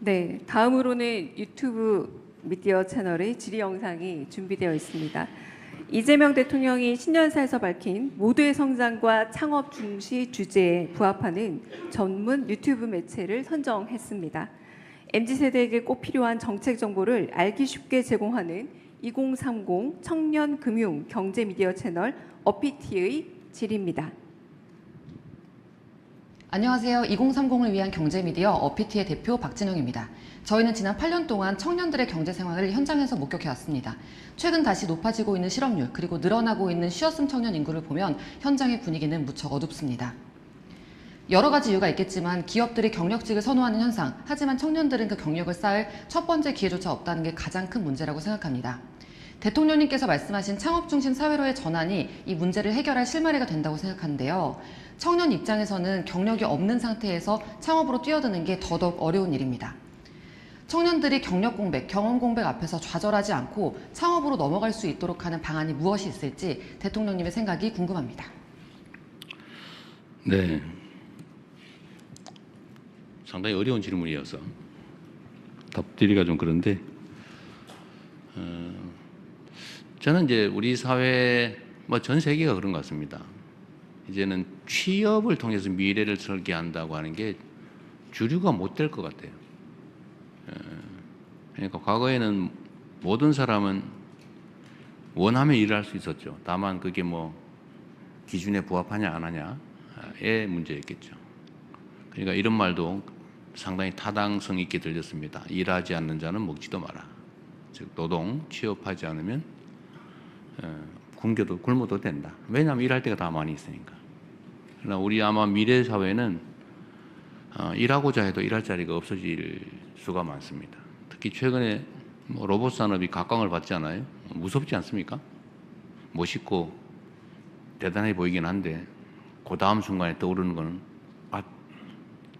네, 다음으로는 유튜브 미디어 채널의 질의 영상이 준비되어 있습니다. 이재명 대통령이 신년사에서 밝힌 모두의 성장과 창업 중시 주제에 부합하는 전문 유튜브 매체를 선정했습니다. MZ세대에게 꼭 필요한 정책 정보를 알기 쉽게 제공하는 2030 청년 금융 경제 미디어 채널 어피티의 질의입니다. 안녕하세요. 2030을 위한 경제미디어 어피티의 대표 박진영입니다. 저희는 지난 8년 동안 청년들의 경제 생활을 현장에서 목격해왔습니다. 최근 다시 높아지고 있는 실업률, 그리고 늘어나고 있는 쉬었음 청년 인구를 보면 현장의 분위기는 무척 어둡습니다. 여러 가지 이유가 있겠지만 기업들이 경력직을 선호하는 현상, 하지만 청년들은 그 경력을 쌓을 첫 번째 기회조차 없다는 게 가장 큰 문제라고 생각합니다. 대통령님께서 말씀하신 창업 중심 사회로의 전환이 이 문제를 해결할 실마리가 된다고 생각하는데요. 청년 입장에서는 경력이 없는 상태에서 창업으로 뛰어드는 게 더더욱 어려운 일입니다. 청년들이 경력 공백, 경험 공백 앞에서 좌절하지 않고 창업으로 넘어갈 수 있도록 하는 방안이 무엇이 있을지 대통령님의 생각이 궁금합니다. 네, 상당히 어려운 질문이어서 답드리기가 좀 그런데 저는 이제 우리 사회 전 세계가 그런 것 같습니다. 이제는 취업을 통해서 미래를 설계한다고 하는 게 주류가 못 될 것 같아요. 그러니까 과거에는 모든 사람은 원하면 일을 할 수 있었죠. 다만 그게 기준에 부합하냐 안 하냐의 문제였겠죠. 그러니까 이런 말도 상당히 타당성 있게 들렸습니다. 일하지 않는 자는 먹지도 마라. 즉 노동, 취업하지 않으면 굶어도 된다. 왜냐하면 일할 때가 다 많이 있으니까. 그러나 우리 아마 미래 사회는 일하고자 해도 일할 자리가 없어질 수가 많습니다. 특히 최근에 로봇 산업이 각광을 받잖아요. 무섭지 않습니까? 멋있고 대단해 보이긴 한데 그 다음 순간에 떠오르는 거는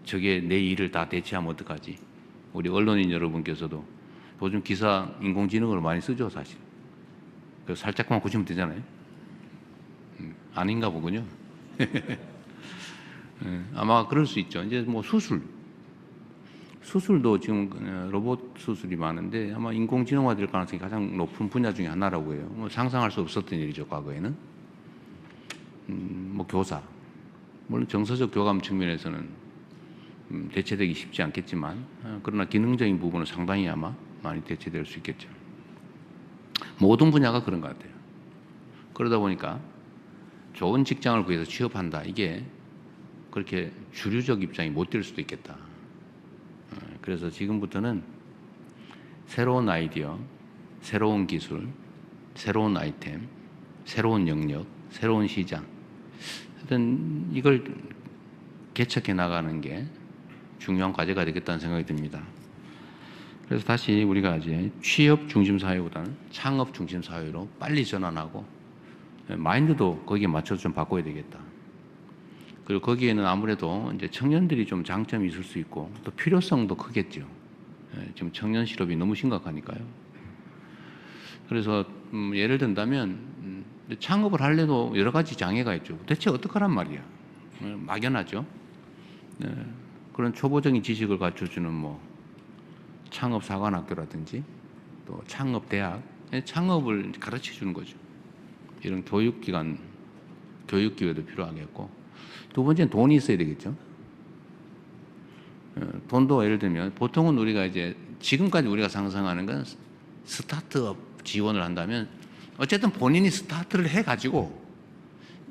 저게 내 일을 다 대체하면 어떡하지? 우리 언론인 여러분께서도 요즘 기사 인공지능을 많이 쓰죠, 사실. 그래서 살짝만 고치면 되잖아요. 아닌가 보군요. 아마 그럴 수 있죠. 이제 수술도 지금 로봇 수술이 많은데 아마 인공지능화 될 가능성이 가장 높은 분야 중에 하나라고 해요. 상상할 수 없었던 일이죠, 과거에는. 교사. 물론 정서적 교감 측면에서는 대체되기 쉽지 않겠지만, 그러나 기능적인 부분은 상당히 아마 많이 대체될 수 있겠죠. 모든 분야가 그런 것 같아요. 그러다 보니까 좋은 직장을 구해서 취업한다. 이게 그렇게 주류적 입장이 못 될 수도 있겠다. 그래서 지금부터는 새로운 아이디어, 새로운 기술, 새로운 아이템, 새로운 영역, 새로운 시장, 하여튼 이걸 개척해 나가는 게 중요한 과제가 되겠다는 생각이 듭니다. 그래서 다시 우리가 이제 취업 중심 사회보다는 창업 중심 사회로 빨리 전환하고 마인드도 거기에 맞춰서 좀 바꿔야 되겠다. 그리고 거기에는 아무래도 이제 청년들이 좀 장점이 있을 수 있고 또 필요성도 크겠죠. 지금 청년 실업이 너무 심각하니까요. 그래서 예를 든다면 창업을 하려도 여러 가지 장애가 있죠. 대체 어떡하란 말이야. 막연하죠. 그런 초보적인 지식을 갖춰주는 창업사관학교라든지 또 창업대학, 창업을 가르쳐 주는 거죠. 이런 교육기관, 교육기회도 필요하겠고, 두 번째는 돈이 있어야 되겠죠. 돈도 예를 들면 보통은 우리가 이제 지금까지 우리가 상상하는 건 스타트업 지원을 한다면 어쨌든 본인이 스타트를 해가지고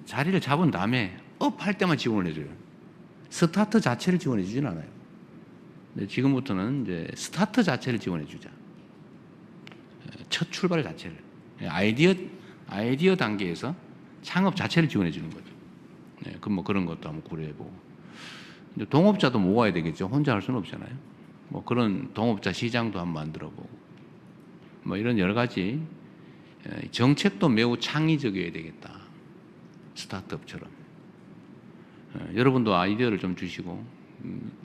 자리를 잡은 다음에 업 할 때만 지원을 해줘요. 스타트 자체를 지원해 주진 않아요. 근데 지금부터는 이제 스타트 자체를 지원해 주자. 첫 출발 자체를. 아이디어 단계에서 창업 자체를 지원해 주는 거죠. 그런 것도 한번 고려해보고. 이제 동업자도 모아야 되겠죠. 혼자 할 수는 없잖아요. 그런 동업자 시장도 한번 만들어보고. 이런 여러 가지 정책도 매우 창의적이어야 되겠다. 스타트업처럼. 여러분도 아이디어를 좀 주시고,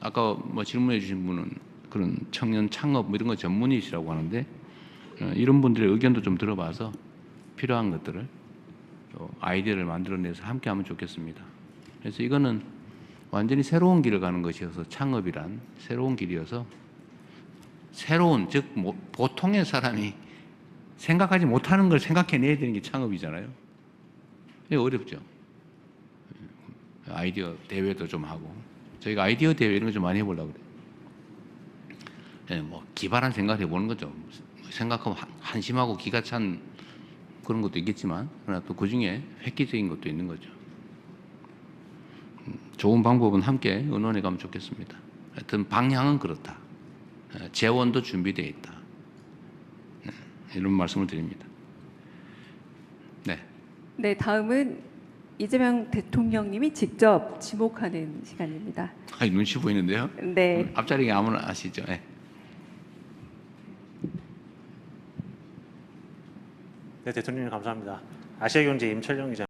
아까 질문해 주신 분은 그런 청년 창업 이런 거 전문이시라고 하는데, 이런 분들의 의견도 좀 들어봐서 필요한 것들을 또 아이디어를 만들어내서 함께 하면 좋겠습니다. 그래서 이거는 완전히 새로운 길을 가는 것이어서 창업이란 새로운 길이어서 새로운 즉 보통의 사람이 생각하지 못하는 걸 생각해내야 되는 게 창업이잖아요. 이게 어렵죠. 아이디어 대회도 좀 하고 저희가 아이디어 대회 이런 거 좀 많이 해보려고 그래요. 예, 뭐 기발한 생각을 해보는 거죠. 생각하면 한심하고 기가 찬 그런 것도 있겠지만 그러나 또 그중에 획기적인 것도 있는 거죠. 좋은 방법은 함께 의논해 가면 좋겠습니다. 하여튼 방향은 그렇다. 재원도 준비되어 있다. 이런 말씀을 드립니다. 네. 네, 다음은 이재명 대통령님이 직접 지목하는 시간입니다. 아니, 눈치 보이는데요. 네. 앞자리에 아무나 아시죠? 네. 네, 대통령님 감사합니다. 아시아경제 임철영 기자.